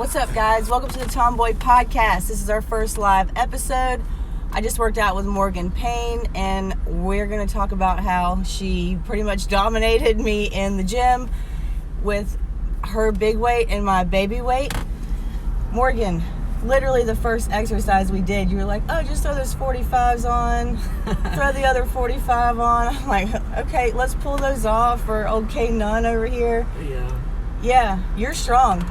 What's up, guys? Welcome to the Tomboy Podcast. This is our first live episode. I just worked out with Morgan Payne, and we're going to talk about how she pretty much dominated me in the gym with her big weight and my baby weight. Morgan, literally the first exercise we did, you were like, oh, just throw those 45s on, throw the other 45 on. I'm like, okay, let's pull those off, or okay, none over here. Yeah, you're strong.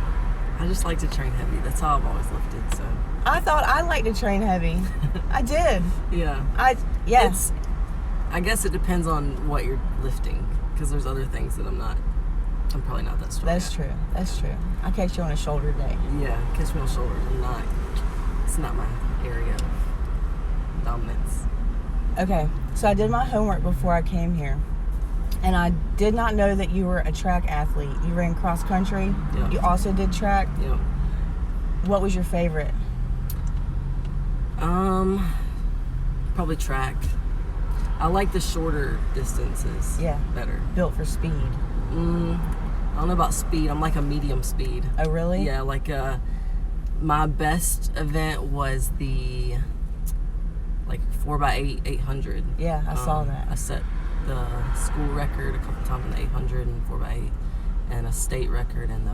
I just like to train heavy. That's how I've always lifted. So I thought I liked to train heavy. I did. Yeah. I guess it depends on what you're lifting, because there's other things that I'm probably not that strong. That's true. I catch you on a shoulder day. Yeah, catch me on shoulders. It's not my area of dominance. Okay, so I did my homework before I came here. And I did not know that you were a track athlete. You ran cross country. Yeah. You also did track. Yeah. What was your favorite? Probably track. I like the shorter distances. Yeah. Better. Built for speed. I don't know about speed. I'm like a medium speed. Oh, really? Yeah, like my best event was the 4x8 800. Yeah, I saw that. I set the school record a couple times in the 800 and 4x8, and a state record in the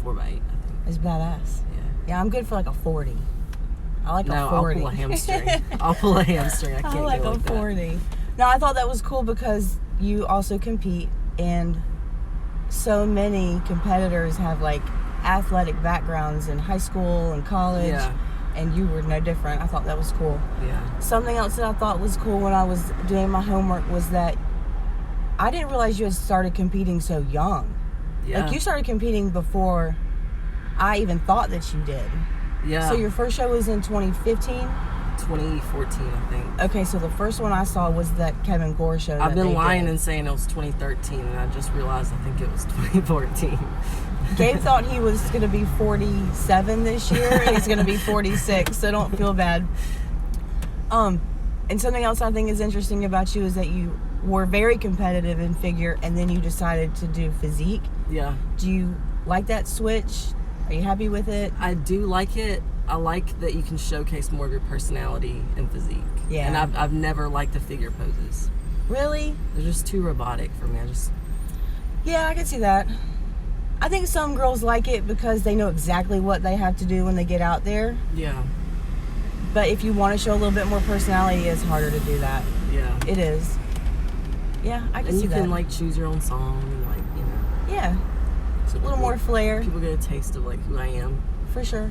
4x8, I think. It's badass. Yeah, I'm good for like a 40. I like a 40. No, I'll pull a hamstring. I can't I like a 40. That. No, I thought that was cool because you also compete, and so many competitors have like athletic backgrounds in high school and college. Yeah. And you were no different. I thought that was cool. Yeah. Something else that I thought was cool when I was doing my homework was that I didn't realize you had started competing so young. Yeah. Like, you started competing before I even thought that you did. Yeah. So your first show was in 2015? 2014, I think. Okay, so the first one I saw was that Kevin Gore show. I've been lying and saying it was 2013, and I just realized I think it was 2014. Gabe thought he was going to be 47 this year, and he's going to be 46, so don't feel bad. And something else I think is interesting about you is that you were very competitive in figure, and then you decided to do physique. Yeah. Do you like that switch? Are you happy with it? I do like it. I like that you can showcase more of your personality in physique. Yeah. And I've never liked the figure poses. Really? They're just too robotic for me. Yeah, I can see that. I think some girls like it because they know exactly what they have to do when they get out there. Yeah. But if you want to show a little bit more personality, it's harder to do that. Yeah. It is. Yeah, I can see that. And you can choose your own song and Yeah. So A little more flair. People get a taste of who I am. For sure.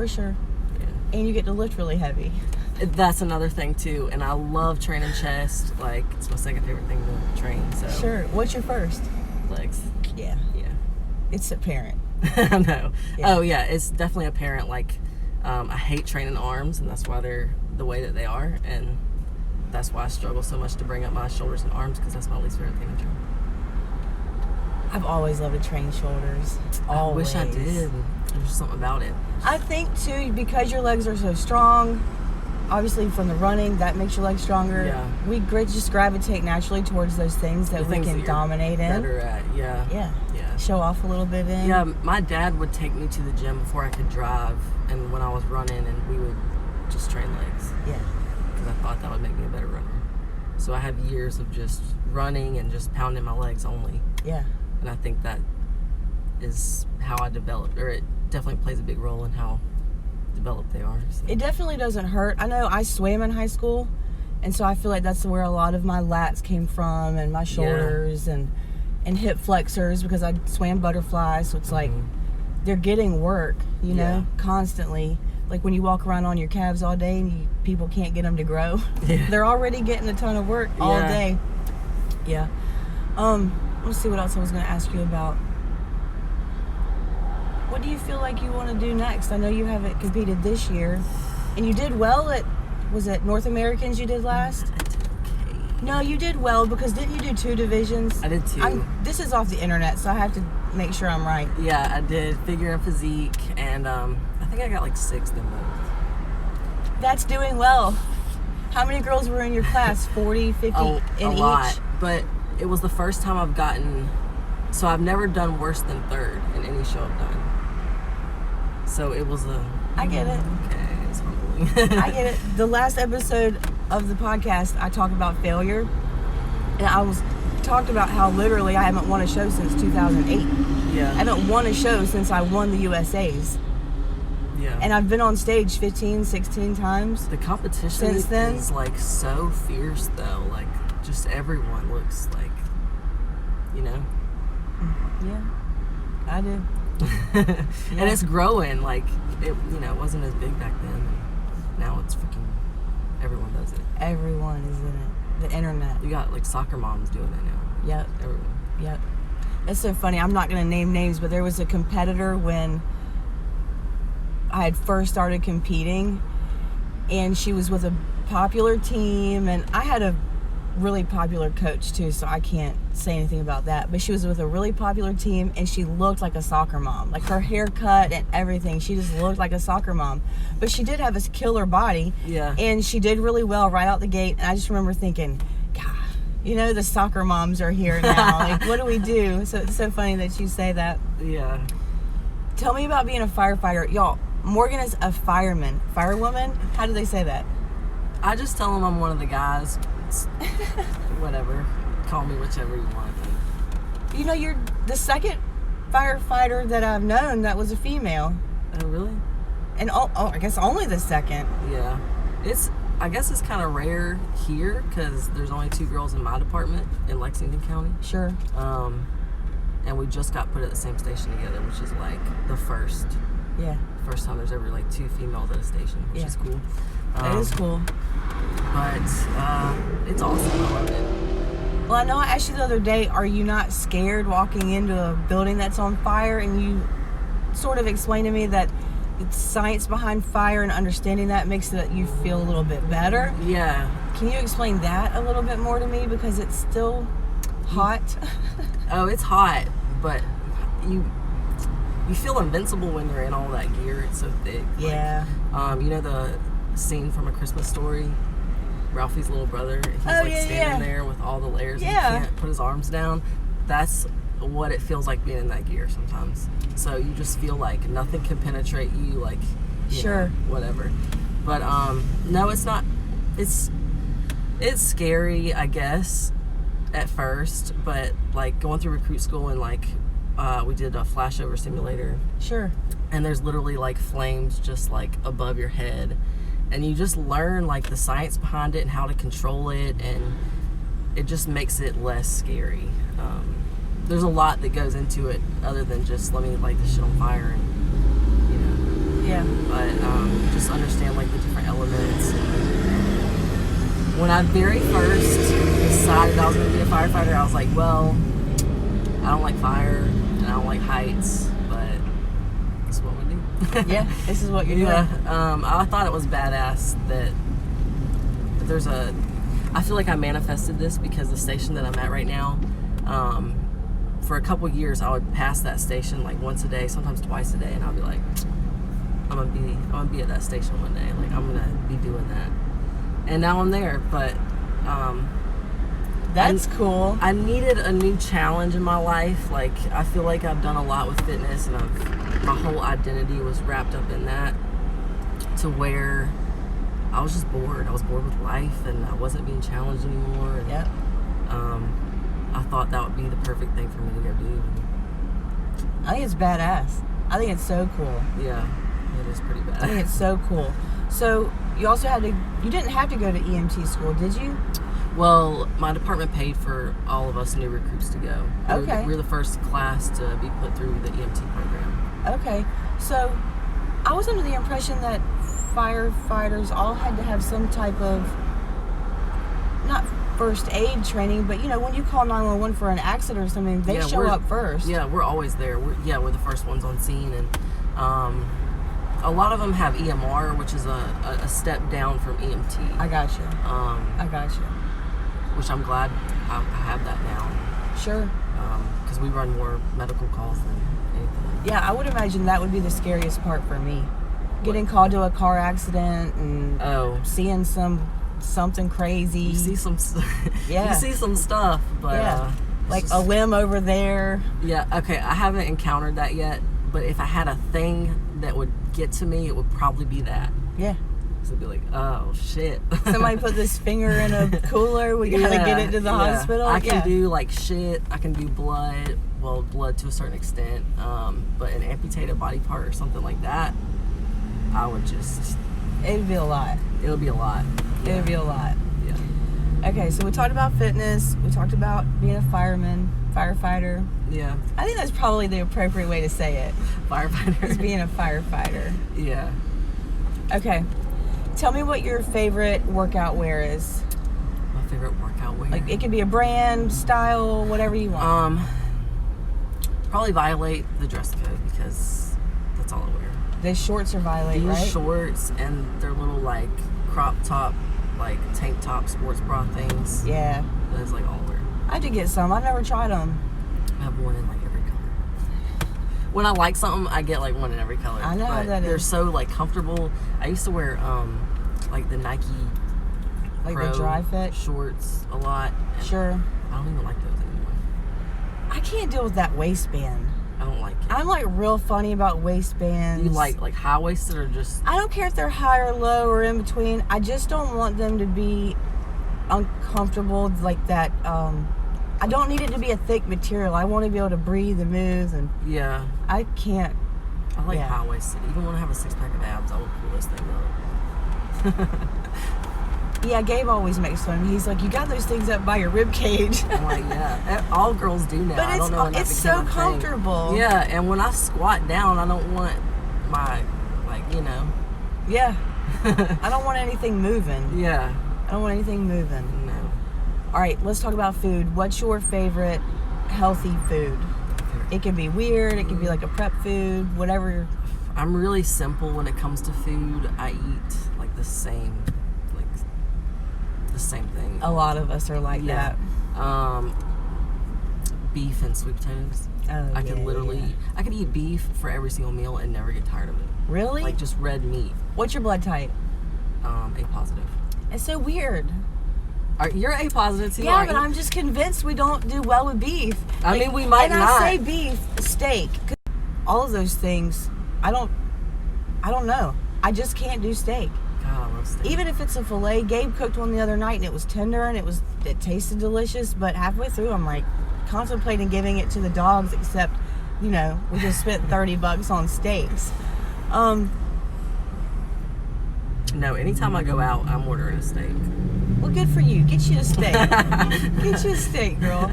Yeah. And you get to lift really heavy. That's another thing too. And I love training chest. It's my second favorite thing to train. So Sure. What's your first? legs. Yeah. It's apparent. I know. Yeah. Oh yeah, it's definitely apparent. I hate training arms, and that's why they're the way that they are, and that's why I struggle so much to bring up my shoulders and arms, because that's my least favorite thing to train. I've always loved to train shoulders. Always. I wish I did. There's just something about it. I think too, because your legs are so strong, obviously from the running, that makes your legs stronger. Yeah. We just gravitate naturally towards those things that we can dominate in. Better at, yeah. Yeah. Show off a little bit in. Yeah, my dad would take me to the gym before I could drive, and when I was running, and we would just train legs. Yeah. Because I thought that would make me a better runner. So I have years of just running and just pounding my legs only. Yeah. And I think that is how I developed, or it definitely plays a big role in how developed they are. So. It definitely doesn't hurt. I know I swam in high school, and so I feel like that's where a lot of my lats came from, and my shoulders and hip flexors, because I swam butterfly, so it's like they're getting work, constantly. Like when you walk around on your calves all day and people can't get them to grow. Yeah. They're already getting a ton of work all day. Yeah. Let's see what else I was going to ask you about. What do you feel like you want to do next? I know you haven't competed this year, and you did well at, was it North Americans you did last? No, you did well, because didn't you do 2 divisions? I did 2. This is off the internet, so I have to make sure I'm right. Yeah, I did figure and physique, and I think I got 6th in both. That's doing well. How many girls were in your class? 40, 50 in each? A lot, but it was the first time I've gotten, so I've never done worse than 3rd in any show I've done. So it was I get it. Okay, it's humbling. I get it. The last episode of the podcast, I talk about failure, and I talked about how literally I haven't won a show since 2008. Yeah. I haven't won a show since I won the USA's. Yeah. And I've been on stage 15, 16 times. The competition since then is like so fierce though. Like just everyone looks like, you know. Yeah, I do. And it's growing. Like it, you know, it wasn't as big back then. Now it's freaking everyone does it. Everyone is in it. The internet. You got like soccer moms doing it now. Yep. Everyone. Yep. It's so funny. I'm not going to name names, but there was a competitor when I had first started competing, and she was with a popular team, and I had a really popular coach too, so I can't say anything about that, but she was with a really popular team, and she looked like a soccer mom. Like her haircut and everything, she just looked like a soccer mom, but she did have a killer body. Yeah. And she did really well right out the gate, and I just remember thinking, God, you know, the soccer moms are here now. Like, what do we do? So it's so funny that you say that. Yeah. Tell me about being a firefighter. Y'all, Morgan is a fireman. Firewoman? How do they say that? I just tell them I'm one of the guys. It's whatever. Call me whichever you want. You know, you're the second firefighter that I've known that was a female. Oh, really? And I guess only the second. Yeah. I guess it's kind of rare here because there's only 2 girls in my department in Lexington County. Sure. And we just got put at the same station together, which is like the first time there's ever like 2 females at a station, which is cool. That is cool. But it's awesome. I love it. Well, I know I asked you the other day, are you not scared walking into a building that's on fire? And you sort of explained to me that the science behind fire and understanding that makes it you feel a little bit better. Yeah. Can you explain that a little bit more to me, because it's still hot? Oh, it's hot, but you feel invincible when you're in all that gear. It's so thick. Yeah. Like, you know the scene from A Christmas Story? Ralphie's little brother. He's standing there with all the layers and he can't put his arms down. That's what it feels like being in that gear sometimes. So you just feel like nothing can penetrate you, like you know, whatever. But no, it's not. It's scary, I guess, at first. But like going through recruit school and like we did a flashover simulator. Sure. And there's literally like flames just like above your head, and you just learn like the science behind it and how to control it, and it just makes it less scary. There's a lot that goes into it other than just let me light this shit on fire and, you know. Yeah. But just understand like the different elements. When I very first decided I was going to be a firefighter, I was like, well, I don't like fire and I don't like heights, but this is what we do. Yeah, this is what you're doing. I thought it was badass that there's I feel like I manifested this because the station that I'm at right now, for a couple years I would pass that station like once a day, sometimes twice a day, and I'll be like, I'm gonna be at that station one day. Like I'm gonna be doing that. And now I'm there, but that's cool. I needed a new challenge in my life. Like I feel like I've done a lot with fitness, and my whole identity was wrapped up in that, to where I was just bored. I was bored with life, and I wasn't being challenged anymore. And, yep. I thought that would be the perfect thing for me to go do. I think it's badass. I think it's so cool. Yeah, it is pretty bad. I think it's so cool. So you also you didn't have to go to EMT school, did you? Well, my department paid for all of us new recruits to go. Okay. We were the first class to be put through the EMT program. Okay. So I was under the impression that firefighters all had to have some type of, not first aid training, but you know, when you call 911 for an accident or something, they show up first. Yeah, we're always there. We're the first ones on scene, and a lot of them have EMR, which is a step down from EMT. I got you. I got you. Which I'm glad I have that now. Sure. Because we run more medical calls than anything. Yeah, I would imagine that would be the scariest part for me. Getting called to a car accident and seeing something crazy. You see some yeah. You see some stuff, but yeah. Like a limb over there. Yeah, okay, I haven't encountered that yet, but if I had a thing that would get to me, it would probably be that. Yeah. So it'd be like, oh shit. Somebody put this finger in a cooler. We gotta get it to the hospital. I can do like shit. I can do blood. Well, blood to a certain extent. But an amputated body part or something like that, I would just. It'd be a lot. It would be a lot. Yeah. It would be a lot. Yeah. Okay, so we talked about fitness. We talked about being a firefighter. Yeah. I think that's probably the appropriate way to say it. Firefighter. Is being a firefighter. Yeah. Okay. Tell me what your favorite workout wear is. My favorite workout wear? Like, it could be a brand, style, whatever you want. Probably violate the dress code because that's all I wear. The shorts are violate, right? These shorts and their little, like, crop top, like, tank top sports bra things. Yeah. That's, like, all I wear. I did get some. I've never tried them. I have one in, like, every color. When I like something, I get, like, one in every color. I know how that they're is. so, like, comfortable. I used to wear, like, the Nike Like Pro the dry fit? shorts a lot. Sure. I don't even like those anymore. I can't deal with that waistband. I don't like it. I'm like real funny about waistbands. You like high-waisted or just... I don't care if they're high or low or in between. I just don't want them to be uncomfortable like that. I don't need it to be a thick material. I want to be able to breathe and move, and Yeah. I can't. I like Yeah. high-waisted. Even when I have a six-pack of abs, I will pull this thing up. Yeah, Gabe always makes fun of me. He's like, you got those things up by your rib cage. I'm like, yeah. All girls do now. But I don't know when that it's became so a thing. comfortable. Yeah, and when I squat down, I don't want my, like, you know. Yeah. I don't want anything moving. Yeah. I don't want anything moving. No. All right, let's talk about food. What's your favorite healthy food? It can be weird. It can be like a prep food, whatever. I'm really simple when it comes to food. I eat like the same thing. A lot of us are like that. Beef and sweet potatoes. Oh, I can literally, I can eat beef for every single meal and never get tired of it. Really? Like just red meat. What's your blood type? A positive. It's so weird. You're A positive too. Yeah, but I'm just convinced we don't do well with beef. I mean, we might and not. I say beef, steak, all of those things. I don't know. I just can't do steak. God, I love steak. Even if it's a filet, Gabe cooked one the other night and it was tender and it tasted delicious. But halfway through, I'm like contemplating giving it to the dogs. Except, you know, we just spent $30 on steaks. No, anytime I go out, I'm ordering a steak. Well, good for you. Get you a steak. Get you a steak, girl.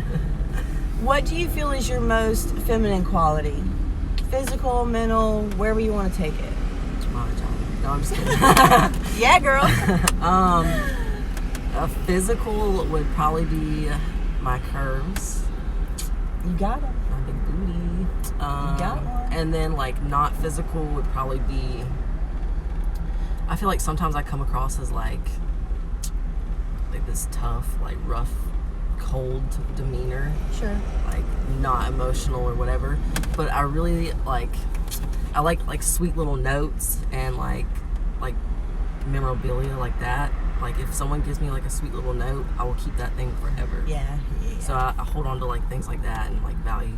What do you feel is your most feminine quality? Physical, mental, wherever you want to take it. My vagina. No, I'm just kidding. Yeah, girl. A physical would probably be my curves. You got it. My big booty. You got one. And then like not physical would probably be. I feel like sometimes I come across as like this tough, like rough, cold demeanor. Sure. Like not emotional or whatever. But I really like sweet little notes and like memorabilia like that. Like if someone gives me like a sweet little note, I will keep that thing forever. Yeah. So I hold on to like things like that and like value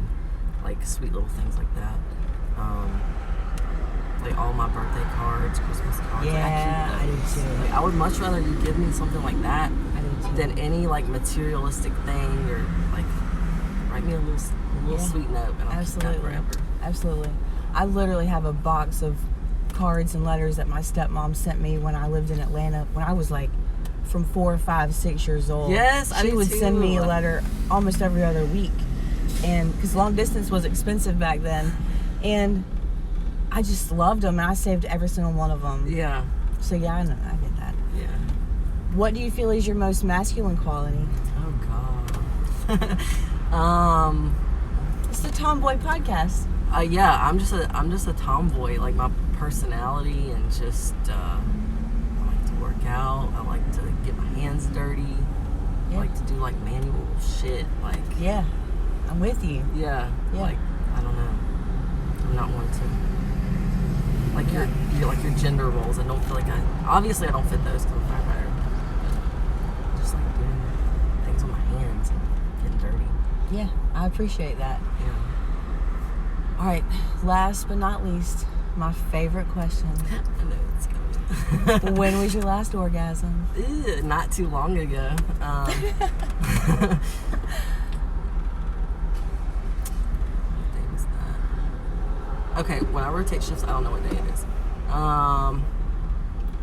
like sweet little things like that. Like all my birthday cards, Christmas cards. Yeah, I do too. Like I would much rather you give me something like that than any like materialistic thing or like write me a little sweet note and I'll keep that forever. Absolutely. I literally have a box of cards and letters that my stepmom sent me when I lived in Atlanta when I was like from 4, 5, 6 years old. Yes, she would send me a letter almost every other week, and because long distance was expensive back then, and I just loved them and I saved every single one of them. Yeah. So yeah, I know, I get that. Yeah. What do you feel is your most masculine quality? Oh God. It's the Tomboy Podcast. Yeah, I'm just a tomboy. Like my personality and just I like to work out. I like to get my hands dirty. Yeah. I like to do like manual shit. Like Yeah, I'm with you. yeah. Yeah. Like I don't know. I'm not one to like your gender roles. I don't feel like obviously I don't fit those because I'm a firefighter. But just like doing things with my hands and getting dirty. Yeah, I appreciate that. Yeah. All right, last but not least, My favorite question. I know it's coming. When was your last orgasm? Ew, not too long ago. What day was that? Okay, when I rotate shifts, I don't know what day it is.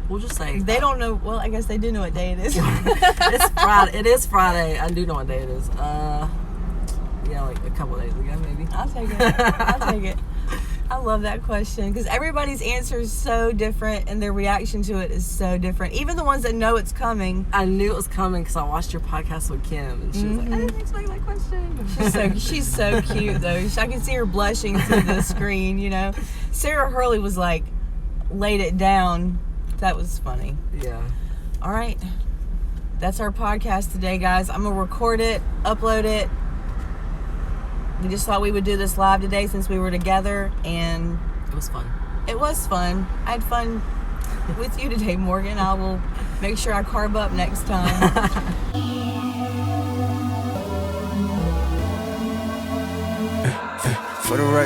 We'll just say They don't know. Well, I guess they do know what day it is. it's Friday. It is Friday. I do know what day it is. Yeah, like a couple days ago, maybe. I'll take it. I'll take it. I love that question because everybody's answer is so different and their reaction to it is so different. Even the ones that know it's coming. I knew it was coming because I watched your podcast with Kim, and she was like, "I didn't expect that question." She's so cute though. I can see her blushing through the screen. You know, Sarah Hurley was like, laid it down. That was funny. Yeah. All right, that's our podcast today, guys. I'm gonna record it, upload it. We just thought we would do this live today since we were together, and it was fun. It was fun. I had fun with you today, Morgan. I will make sure I carb up next time. For the right.